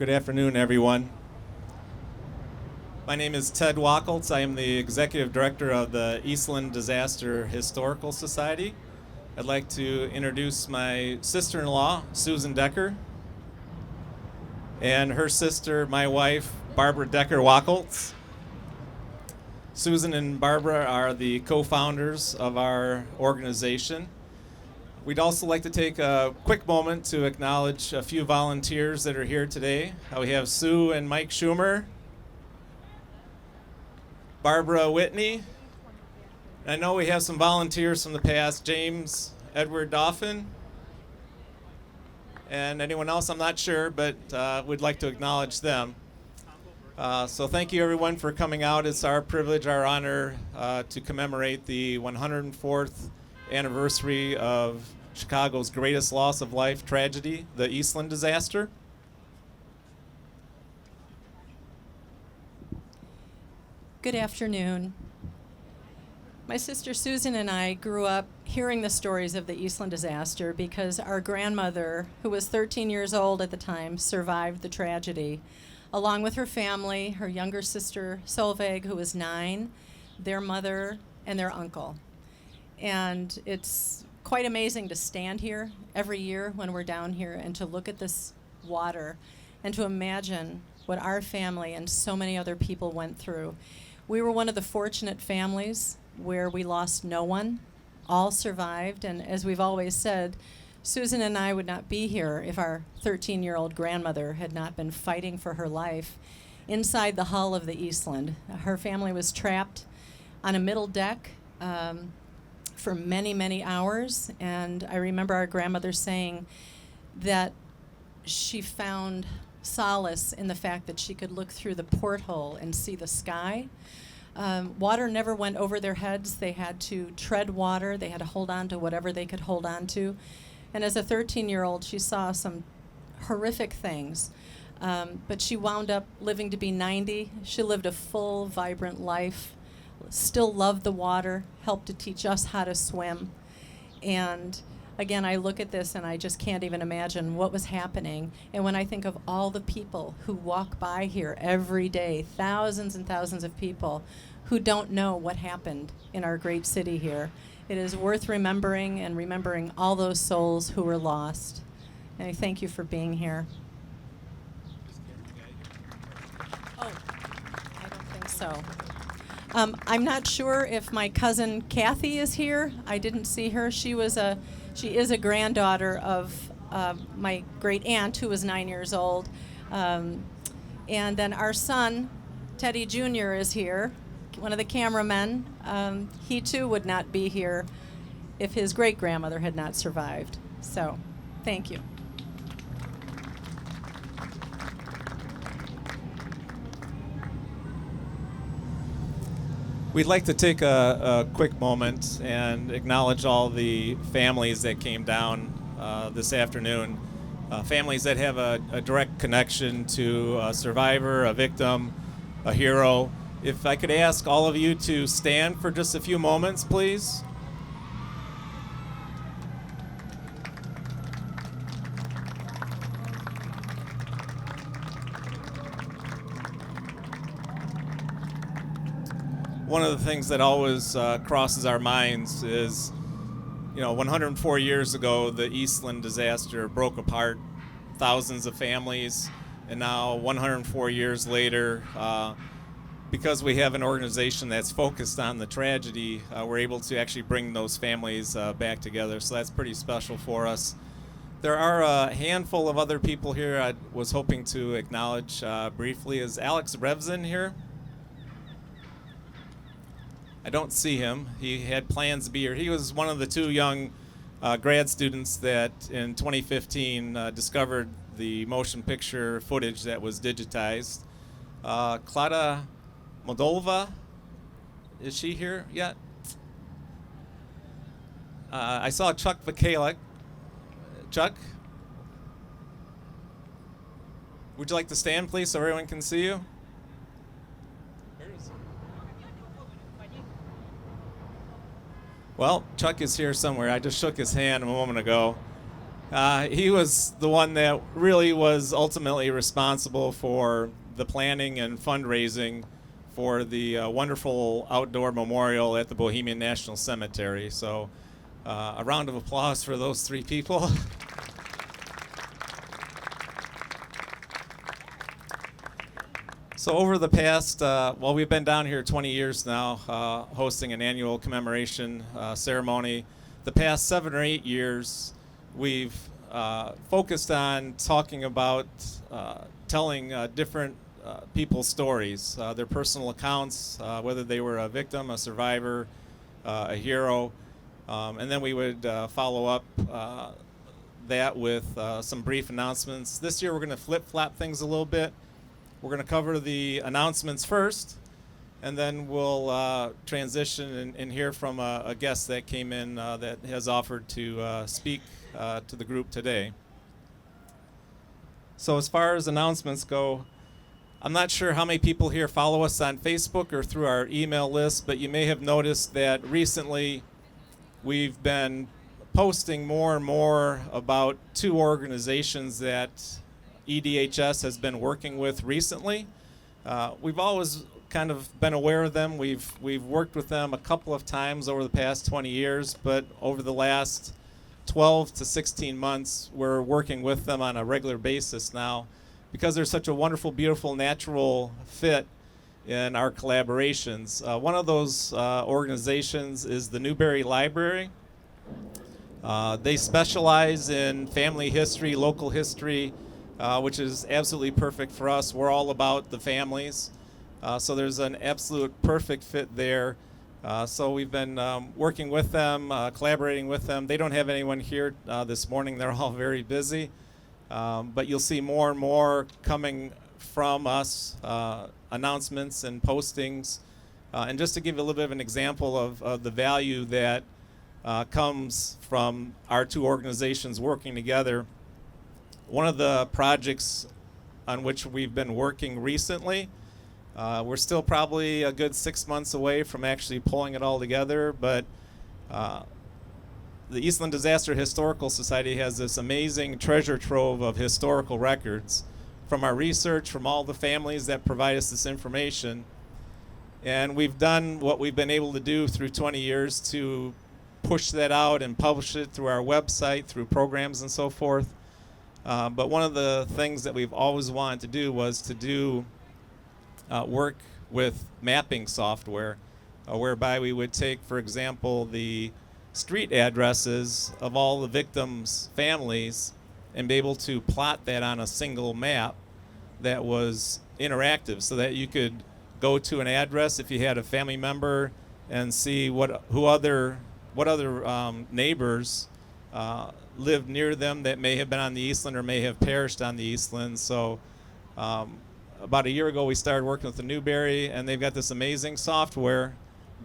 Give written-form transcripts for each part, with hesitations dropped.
Good afternoon, everyone. My name is Ted Wacholtz. I am the Executive Director of the Eastland Disaster Historical Society. I'd like to introduce my sister-in-law, Susan Decker, and her sister, my wife, Barbara Decker Wacholtz. Susan and Barbara are the co-founders of our organization. We'd also like to take a quick moment to acknowledge a few volunteers that are here today. We have Sue and Mike Schumer, Barbara Whitney. I know we have some volunteers from the past, James Edward Dauphin, and anyone else I'm not sure, but we'd like to acknowledge them. So thank you everyone for coming out. It's our privilege, our honor to commemorate the 104th anniversary of Chicago's greatest loss of life tragedy, the Eastland disaster. Good afternoon. My sister Susan and I grew up hearing the stories of the Eastland disaster because our grandmother, who was 13 years old at the time, survived the tragedy, along with her family, her younger sister Solveig, who was 9, their mother, and their uncle. And it's quite amazing to stand here every year when we're down here and to look at this water and to imagine what our family and so many other people went through. We were one of the fortunate families where we lost no one. All survived, and as we've always said, Susan and I would not be here if our 13-year-old grandmother had not been fighting for her life inside the hull of the Eastland. Her family was trapped on a middle deck for many, many hours, and I remember our grandmother saying that she found solace in the fact that she could look through the porthole and see the sky. Water never went over their heads. They had to tread water. They had to hold on to whatever they could hold on to. And as a 13-year-old, she saw some horrific things. But she wound up living to be 90. She lived a full, vibrant life, still loved the water, helped to teach us how to swim. And again, I look at this and I just can't even imagine what was happening. And when I think of all the people who walk by here every day, thousands and thousands of people who don't know what happened in our great city here, it is worth remembering and remembering all those souls who were lost. And I thank you for being here. Oh, I don't think so. I'm not sure if my cousin Kathy is here. I didn't see her. She is a granddaughter of my great aunt, who was 9 years old. And then our son, Teddy Jr., is here, one of the cameramen. He too would not be here if his great-grandmother had not survived. So, thank you. We'd like to take a quick moment and acknowledge all the families that came down this afternoon, families that have a direct connection to a survivor, a victim, a hero. If I could ask all of you to stand for just a few moments, please. One of the things that always crosses our minds is, 104 years ago, the Eastland disaster broke apart thousands of families, and now 104 years later, because we have an organization that's focused on the tragedy, we're able to actually bring those families back together, so that's pretty special for us. There are a handful of other people here I was hoping to acknowledge briefly. Is Alex Revzin here? I don't see him. He had plans to be here. He was one of the 2 young grad students that in 2015 discovered the motion picture footage that was digitized. Klada Moldova, is she here yet? I saw Chuck Vakalik. Chuck? Would you like to stand, please, so everyone can see you? Well, Chuck is here somewhere. I just shook his hand a moment ago. He was the one that really was ultimately responsible for the planning and fundraising for the wonderful outdoor memorial at the Bohemian National Cemetery. So a round of applause for those three people. So over the past, we've been down here 20 years now, hosting an annual commemoration ceremony. The past 7 or 8 years, we've focused on talking about telling different people's stories, their personal accounts, whether they were a victim, a survivor, a hero, and then we would follow up that with some brief announcements. This year we're going to flip-flop things a little bit. We're going to cover the announcements first, and then we'll transition and hear from a guest that came in that has offered to speak to the group today. So as far as announcements go, I'm not sure how many people here follow us on Facebook or through our email list, but you may have noticed that recently we've been posting more and more about 2 organizations that EDHS has been working with recently. We've always kind of been aware of them. We've worked with them a couple of times over the past 20 years, but over the last 12 to 16 months, we're working with them on a regular basis now because there's such a wonderful, beautiful, natural fit in our collaborations. One of those organizations is the Newberry Library. They specialize in family history, local history, which is absolutely perfect for us. We're all about the families. So there's an absolute perfect fit there. So we've been working with them, collaborating with them. They don't have anyone here this morning. They're all very busy. But you'll see more and more coming from us, announcements and postings. And just to give you a little bit of an example of the value that comes from our 2 organizations working together, one of the projects on which we've been working recently, we're still probably a good 6 months away from actually pulling it all together, but the Eastland Disaster Historical Society has this amazing treasure trove of historical records from our research, from all the families that provide us this information. And we've done what we've been able to do through 20 years to push that out and publish it through our website, through programs and so forth. But one of the things that we've always wanted to do was to do work with mapping software, whereby we would take, for example, the street addresses of all the victims' families and be able to plot that on a single map that was interactive, so that you could go to an address if you had a family member and see what other neighbors lived near them that may have been on the Eastland or may have perished on the Eastland. So about a year ago we started working with the Newberry, and they've got this amazing software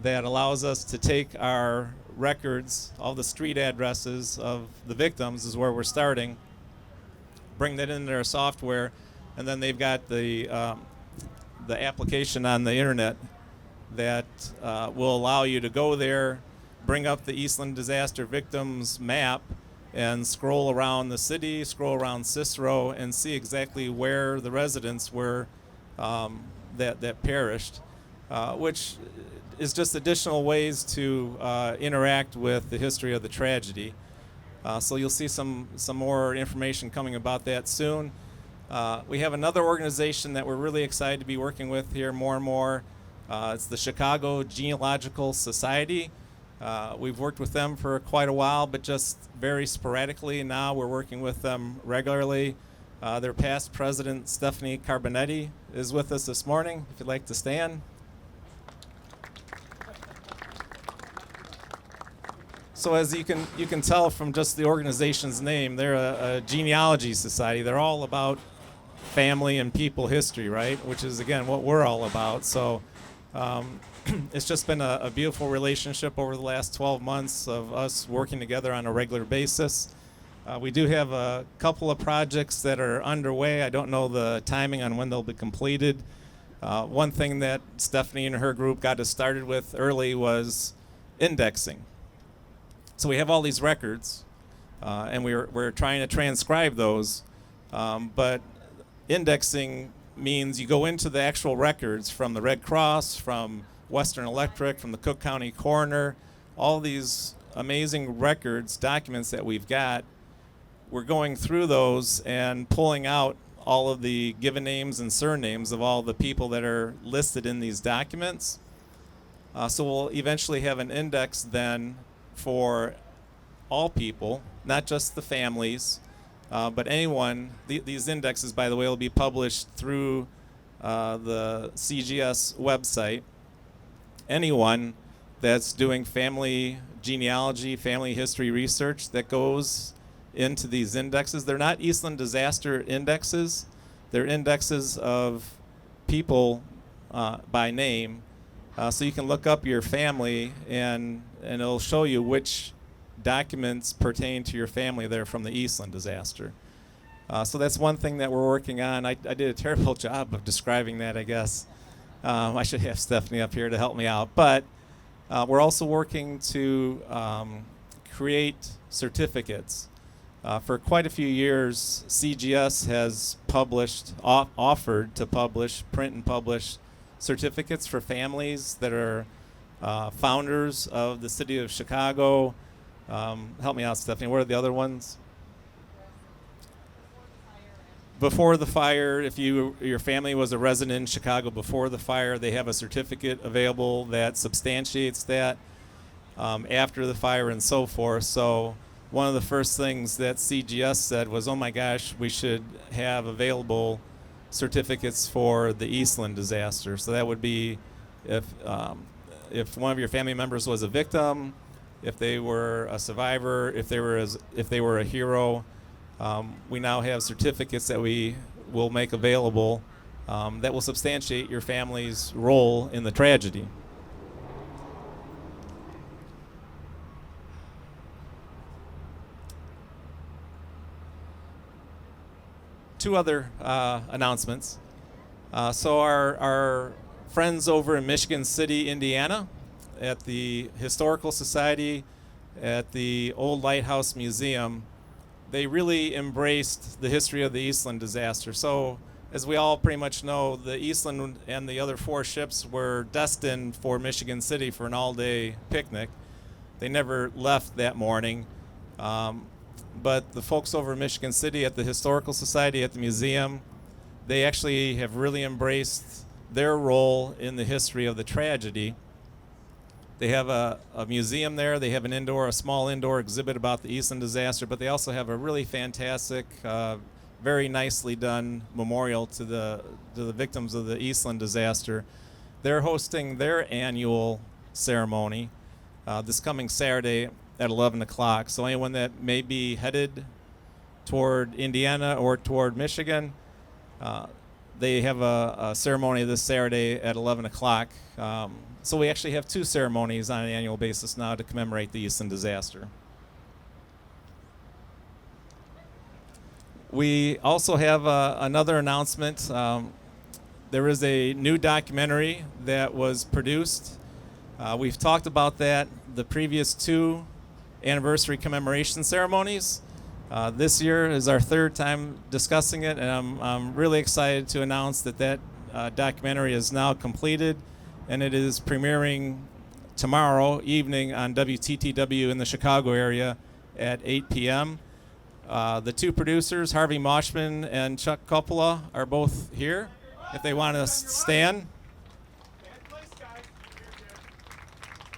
that allows us to take our records, all the street addresses of the victims is where we're starting, bring that into their software, and then they've got the application on the internet that will allow you to go there, bring up the Eastland Disaster Victims map, and scroll around the city, scroll around Cicero, and see exactly where the residents were that perished, which is just additional ways to interact with the history of the tragedy. So you'll see some more information coming about that soon. We have another organization that we're really excited to be working with here more and more. It's the Chicago Genealogical Society. We've worked with them for quite a while, but just very sporadically. Now we're working with them regularly. Their past president, Stephanie Carbonetti, is with us this morning, if you'd like to stand. So as you can tell from just the organization's name, they're a genealogy society. They're all about family and people history, right? Which is, again, what we're all about. So it's just been a beautiful relationship over the last 12 months of us working together on a regular basis. We do have a couple of projects that are underway. I don't know the timing on when they'll be completed. One thing that Stephanie and her group got us started with early was indexing. So we have all these records, and we're trying to transcribe those. But indexing means you go into the actual records from the Red Cross, from Western Electric, from the Cook County Coroner, all these amazing records, documents that we've got. We're going through those and pulling out all of the given names and surnames of all the people that are listed in these documents. So we'll eventually have an index then for all people, not just the families, but anyone. These indexes, by the way, will be published through the CGS website. Anyone that's doing family genealogy, family history research that goes into these indexes. They're not Eastland Disaster indexes. They're indexes of people by name. So you can look up your family and it'll show you which documents pertain to your family that are from the Eastland disaster. So that's one thing that we're working on. I did a terrible job of describing that, I guess. I should have Stephanie up here to help me out. But we're also working to create certificates. For quite a few years, CGS has offered to print and publish certificates for families that are founders of the city of Chicago. Help me out, Stephanie. What are the other ones? Before the fire, if your family was a resident in Chicago before the fire, they have a certificate available that substantiates that. After the fire and so forth. So one of the first things that CGS said was, oh my gosh, we should have available certificates for the Eastland disaster. So that would be if one of your family members was a victim, if they were a survivor, if they were a hero. We now have certificates that we will make available that will substantiate your family's role in the tragedy. Two other announcements. So our friends over in Michigan City, Indiana, at the Historical Society, at the Old Lighthouse Museum, they really embraced the history of the Eastland disaster. So, as we all pretty much know, the Eastland and the other 4 ships were destined for Michigan City for an all-day picnic. They never left that morning. But the folks over in Michigan City at the Historical Society, at the museum, they actually have really embraced their role in the history of the tragedy. They have a museum there. They have a small indoor exhibit about the Eastland disaster, but they also have a really fantastic, very nicely done memorial to the victims of the Eastland disaster. They're hosting their annual ceremony this coming Saturday at 11 o'clock. So anyone that may be headed toward Indiana or toward Michigan, they have a ceremony this Saturday at 11 o'clock. So we actually have 2 ceremonies on an annual basis now to commemorate the Eastland disaster. We also have another announcement. There is a new documentary that was produced. We've talked about that the previous 2 anniversary commemoration ceremonies. This year is our 3rd time discussing it, and I'm really excited to announce that documentary is now completed, and it is premiering tomorrow evening on WTTW in the Chicago area at 8 p.m. The 2 producers, Harvey Moshman and Chuck Coppola, are both here. If they want to stand.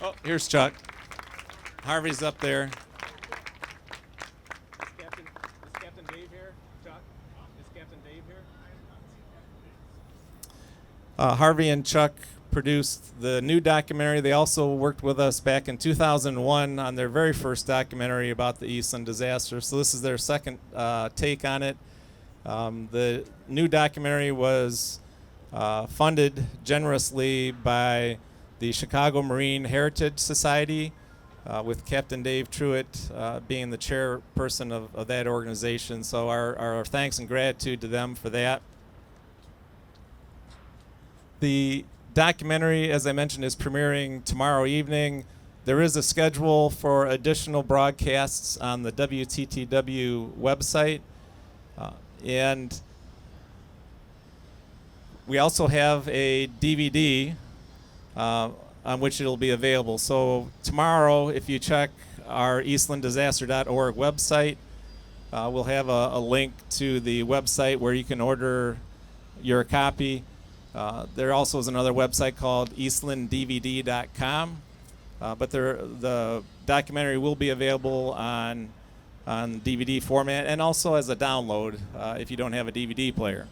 Oh, here's Chuck. Harvey's up there. Is Captain Dave here? Chuck? Is Captain Dave here? Harvey and Chuck produced the new documentary. They also worked with us back in 2001 on their very first documentary about the Eastland disaster. So this is their second take on it. The new documentary was funded generously by the Chicago Marine Heritage Society, with Captain Dave Truitt being the chairperson of that organization. So our thanks and gratitude to them for that. The documentary, as I mentioned, is premiering tomorrow evening. There is a schedule for additional broadcasts on the WTTW website. And we also have a DVD on which it'll be available. So tomorrow, if you check our eastlanddisaster.org website, we'll have a link to the website where you can order your copy. There also is another website called eastlanddvd.com. But the documentary will be available on DVD format and also as a download if you don't have a DVD player.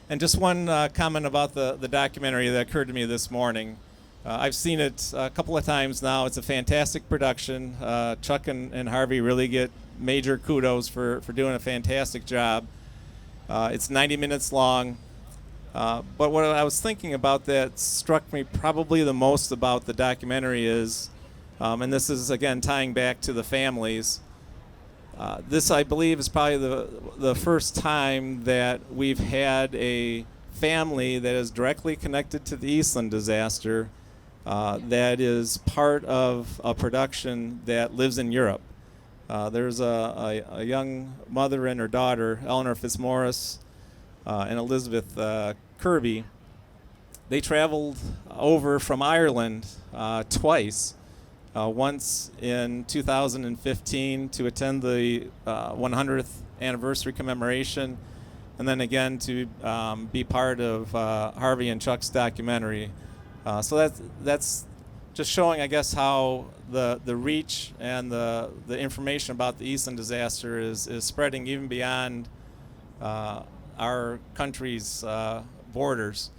And just one comment about the documentary that occurred to me this morning. I've seen it a couple of times now. It's a fantastic production. Chuck and Harvey really get major kudos for doing a fantastic job. It's 90 minutes long. But what I was thinking about that struck me probably the most about the documentary is, and this is again tying back to the families, this I believe is probably the first time that we've had a family that is directly connected to the Eastland disaster that is part of a production that lives in Europe. There's a young mother and her daughter, Eleanor Fitzmaurice and Elizabeth Kirby. They traveled over from Ireland twice, once in 2015 to attend the 100th Anniversary Commemoration, and then again to be part of Harvey and Chuck's documentary. So that's just showing, I guess, how the reach and the information about the Eastland disaster is spreading even beyond our country's borders.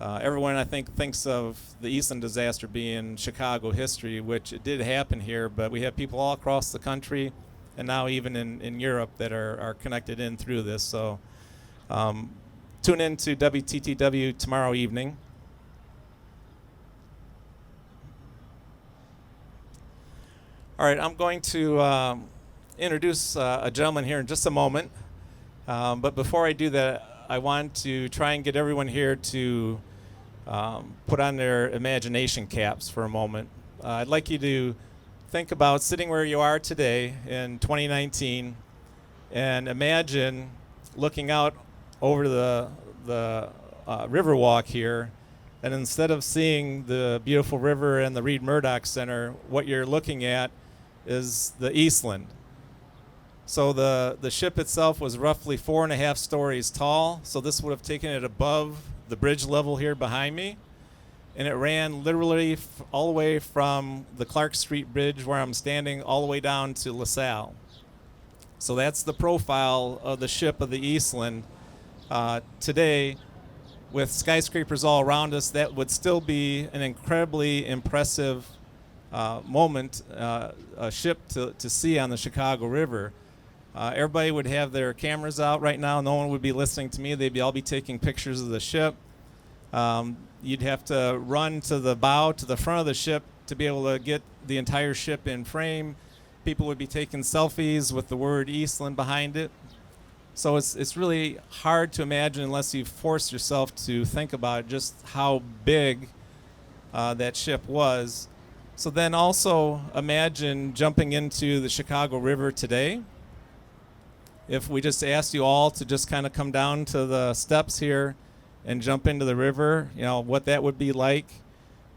Everyone, I think, thinks of the Eastland disaster being Chicago history, which it did happen here, but we have people all across the country and now even in Europe that are connected in through this. So tune in to WTTW tomorrow evening. All right, I'm going to introduce a gentleman here in just a moment. But before I do that, I want to try and get everyone here to put on their imagination caps for a moment. I'd like you to think about sitting where you are today in 2019 and imagine looking out over the Riverwalk here, and instead of seeing the beautiful river and the Reed Murdoch Center, what you're looking at is the Eastland. So the ship itself was roughly 4.5 stories tall, so this would have taken it above the bridge level here behind me, and it ran literally all the way from the Clark Street Bridge where I'm standing all the way down to LaSalle. So that's the profile of the ship of the Eastland. Today, with skyscrapers all around us, that would still be an incredibly impressive moment, a ship to see on the Chicago River. Everybody would have their cameras out right now. No one would be listening to me. They'd all be taking pictures of the ship. You'd have to run to the bow, to the front of the ship to be able to get the entire ship in frame. People would be taking selfies with the word Eastland behind it. So it's really hard to imagine unless you force yourself to think about just how big that ship was. So then also imagine jumping into the Chicago River today. If we just asked you all to just kind of come down to the steps here and jump into the river, you know, what that would be like.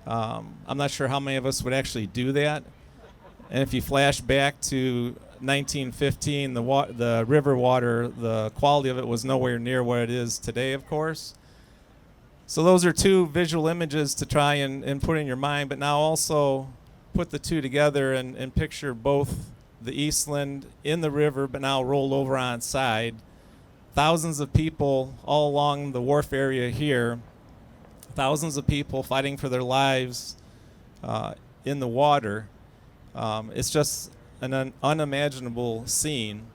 I'm not sure how many of us would actually do that. And if you flash back to 1915, the river water, the quality of it was nowhere near what it is today, of course. So those are two visual images to try and put in your mind, but now also put the two together and picture both the Eastland in the river, but now rolled over on side. Thousands of people all along the wharf area here, thousands of people fighting for their lives in the water. It's just an unimaginable scene.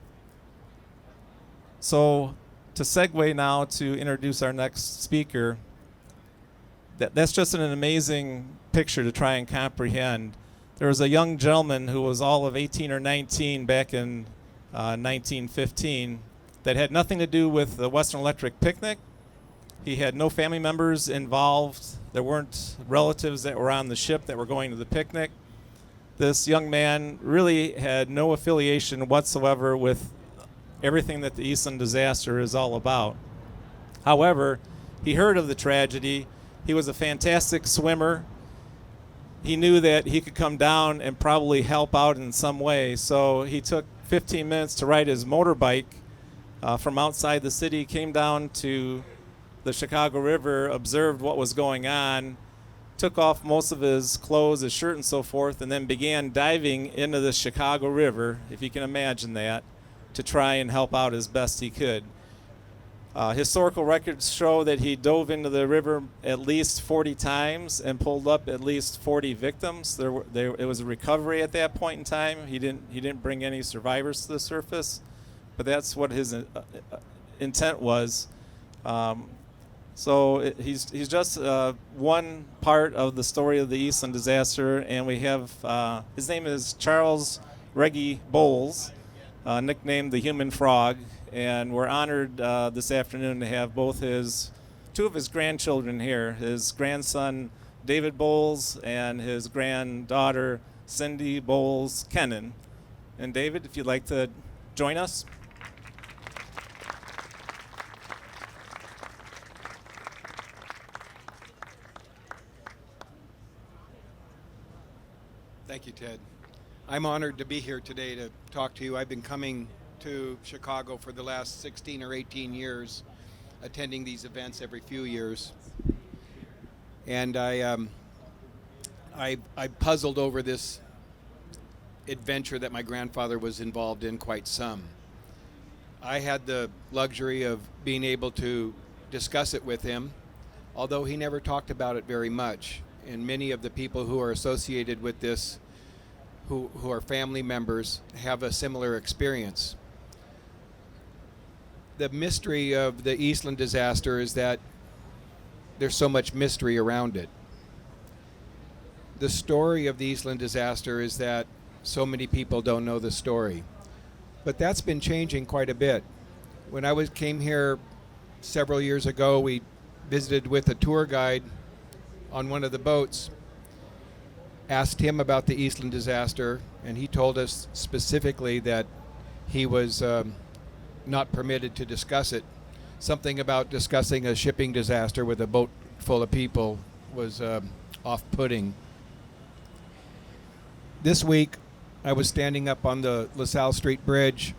So to segue now to introduce our next speaker, that's just an amazing picture to try and comprehend. There was a young gentleman who was all of 18 or 19 back in 1915 that had nothing to do with the Western Electric picnic. He had no family members involved. There weren't relatives that were on the ship that were going to the picnic. this young man really had no affiliation whatsoever with everything that the Eastland disaster is all about. However, he heard of the tragedy. He was a fantastic swimmer. He knew that he could come down and probably help out in some way. So he took 15 minutes to ride his motorbike from outside the city, came down to the Chicago River, observed what was going on, took off most of his clothes, his shirt and so forth, and then began diving into the Chicago River, if you can imagine that, to try and help out as best he could. Historical records show that he dove into the river at least 40 times and pulled up at least 40 victims. It was a recovery at that point in time. He didn't bring any survivors to the surface, but that's what his intent was. He's just one part of the story of the Eastland disaster, and we have his name is Charles Reggie Bowles, nicknamed the Human Frog. And we're honored this afternoon to have two of his grandchildren here, his grandson David Bowles and his granddaughter Cindy Bowles Kennan. And David, if you'd like to join us. Thank you, Ted. I'm honored to be here today to talk to you. I've been coming to Chicago for the last 16 or 18 years, attending these events every few years. And I puzzled over this adventure that my grandfather was involved in quite some. I had the luxury of being able to discuss it with him, although he never talked about it very much. And many of the people who are associated with this, who are family members, have a similar experience. The mystery of the Eastland disaster is that there's so much mystery around it. The story of the Eastland disaster is that so many people don't know the story. But that's been changing quite a bit. When I came here several years ago, we visited with a tour guide on one of the boats, asked him about the Eastland disaster, and he told us specifically that he was not permitted to discuss it. Something about discussing a shipping disaster with a boat full of people was off-putting. This week, I was standing up on the LaSalle Street Bridge.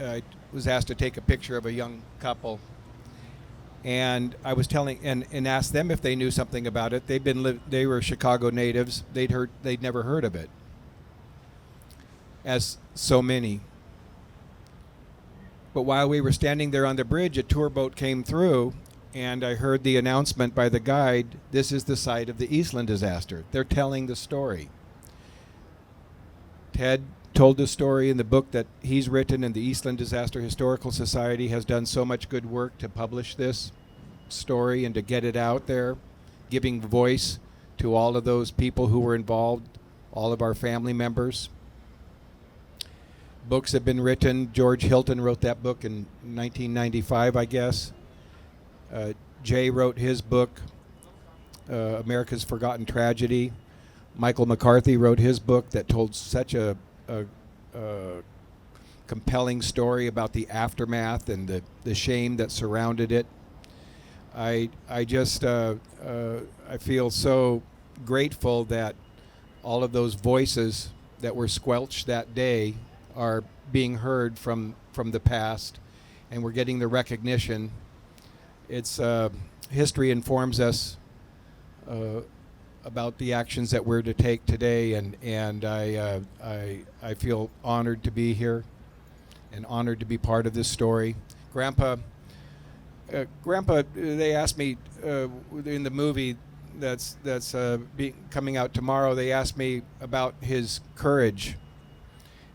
I was asked to take a picture of a young couple, and I was telling and asked them if they knew something about it. They were Chicago natives. They'd never heard of it, as so many. But while we were standing there on the bridge, a tour boat came through, and I heard the announcement by the guide, "This is the site of the Eastland disaster." They're telling the story. Ted told the story in the book that he's written, and the Eastland Disaster Historical Society has done so much good work to publish this story and to get it out there, giving voice to all of those people who were involved, all of our family members. Books have been written. George Hilton wrote that book in 1995, I guess. Jay wrote his book, America's Forgotten Tragedy. Michael McCarthy wrote his book that told such a compelling story about the aftermath and the shame that surrounded it. I feel so grateful that all of those voices that were squelched that day are being heard from the past, and we're getting the recognition. It's history informs us about the actions that we're to take today, and I feel honored to be here and honored to be part of this story. Grandpa, they asked me in the movie that's coming out tomorrow. They asked me about his courage,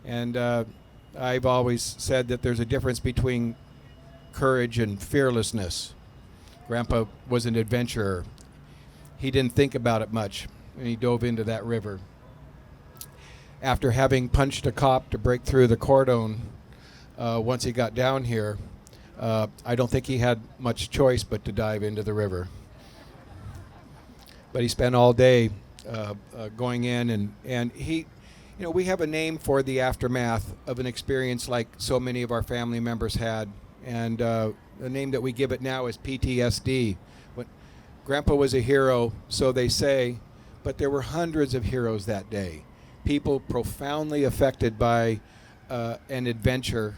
and I've always said that there's a difference between courage and fearlessness. Grandpa was an adventurer. He didn't think about it much, and he dove into that river. After having punched a cop to break through the cordon, once he got down here, I don't think he had much choice but to dive into the river. But he spent all day going in, and he, we have a name for the aftermath of an experience like so many of our family members had, and the name that we give it now is PTSD. Grandpa was a hero, so they say, but there were hundreds of heroes that day. People profoundly affected by an adventure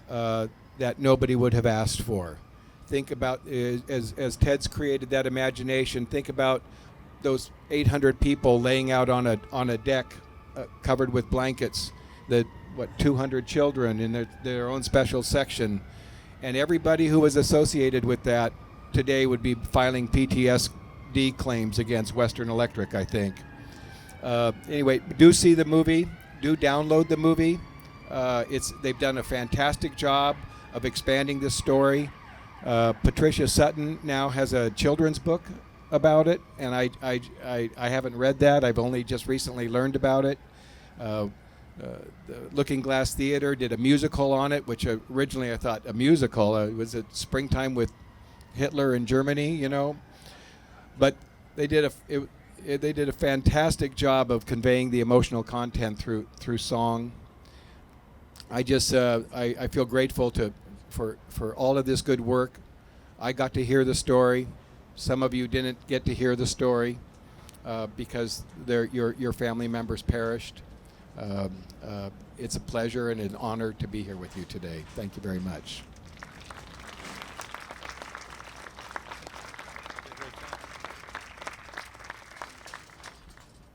that nobody would have asked for. Think about, as Ted's created that imagination, think about those 800 people laying out on a deck covered with blankets, 200 children in their own special section, and everybody who was associated with that today would be filing PTSD claims against Western Electric, I think. Anyway, do see the movie. Do download the movie. They've done a fantastic job of expanding this story. Patricia Sutton now has a children's book about it, and I haven't read that. I've only just recently learned about it. The Looking Glass Theater did a musical on it, which originally I thought a musical. It was at Springtime with Hitler in Germany, but they did a fantastic job of conveying the emotional content through song. I just I feel grateful for all of this good work. I got to hear the story. Some of you didn't get to hear the story because your family members perished. It's a pleasure and an honor to be here with you today. Thank you very much.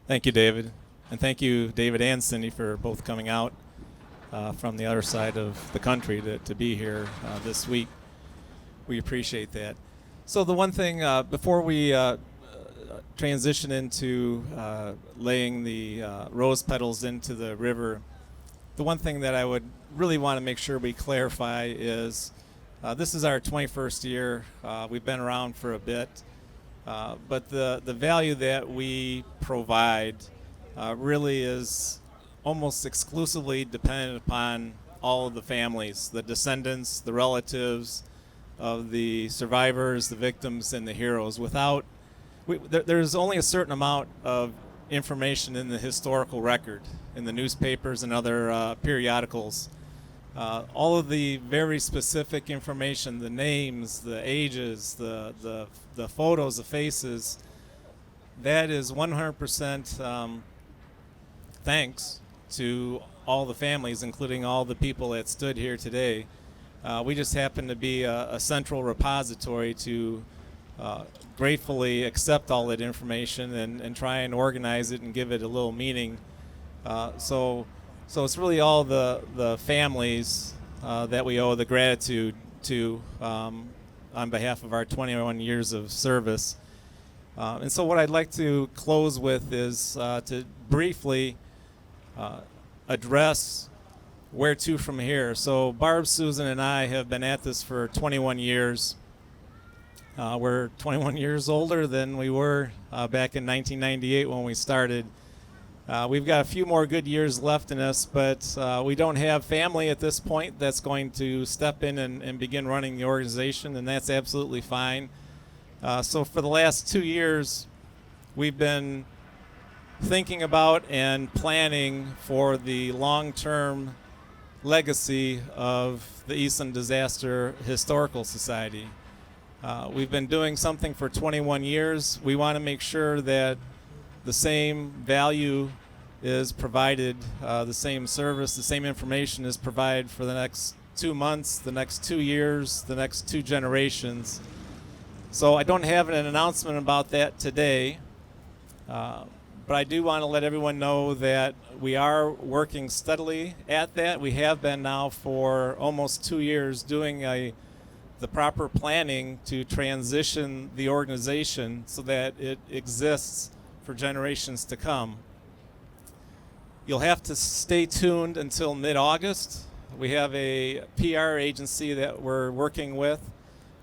Thank you, David. And thank you, David and Cindy, for both coming out from the other side of the country to be here this week. We appreciate that. So the one thing, before we transition into laying the rose petals into the river, the one thing that I would really want to make sure we clarify is this is our 21st year. We've been around for a bit. But the value that we provide really is almost exclusively dependent upon all of the families, the descendants, the relatives of the survivors, the victims, and the heroes. There's only a certain amount of information in the historical record, in the newspapers and other periodicals. All of the very specific information, the names, the ages, the photos, the faces, that is 100% thanks to all the families, including all the people that stood here today. We just happen to be a central repository to gratefully accept all that information and try and organize it and give it a little meaning. So it's really all the families that we owe the gratitude to on behalf of our 21 years of service. And so what I'd like to close with is to briefly address where to from here. So Barb, Susan, and I have been at this for 21 years. We're 21 years older than we were back in 1998 when we started. We've got a few more good years left in us, but we don't have family at this point that's going to step in and begin running the organization, and that's absolutely fine. So for the last 2 years, we've been thinking about and planning for the long-term legacy of the Eastland Disaster Historical Society. We've been doing something for 21 years. We want to make sure that the same value is provided, the same service, the same information is provided for the next 2 months, the next 2 years, the next 2 generations. So I don't have an announcement about that today, but I do want to let everyone know that we are working steadily at that. We have been now for almost 2 years doing the proper planning to transition the organization so that it exists for generations to come. You'll have to stay tuned until mid-August. We have a PR agency that we're working with.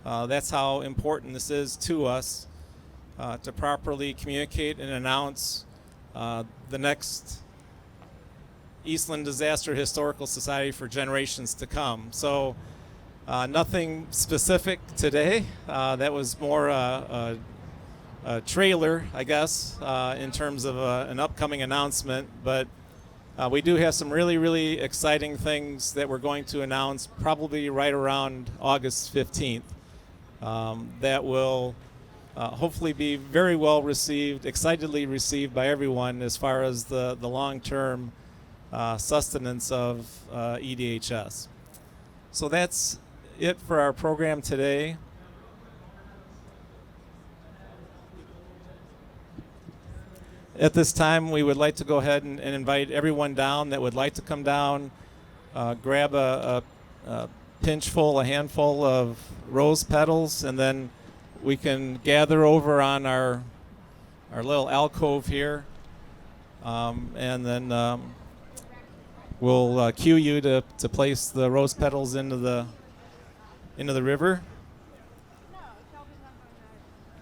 That's how important this is to us, to properly communicate and announce the next Eastland Disaster Historical Society for generations to come. So nothing specific today. That was more trailer, I guess, in terms of an upcoming announcement. But we do have some really, really exciting things that we're going to announce probably right around August 15th that will hopefully be very well received, excitedly received by everyone as far as the long-term sustenance of EDHS. So that's it for our program today. At this time, we would like to go ahead and invite everyone down that would like to come down, grab a pinchful, a handful of rose petals, and then we can gather over on our little alcove here, and then we'll cue you to place the rose petals into the river.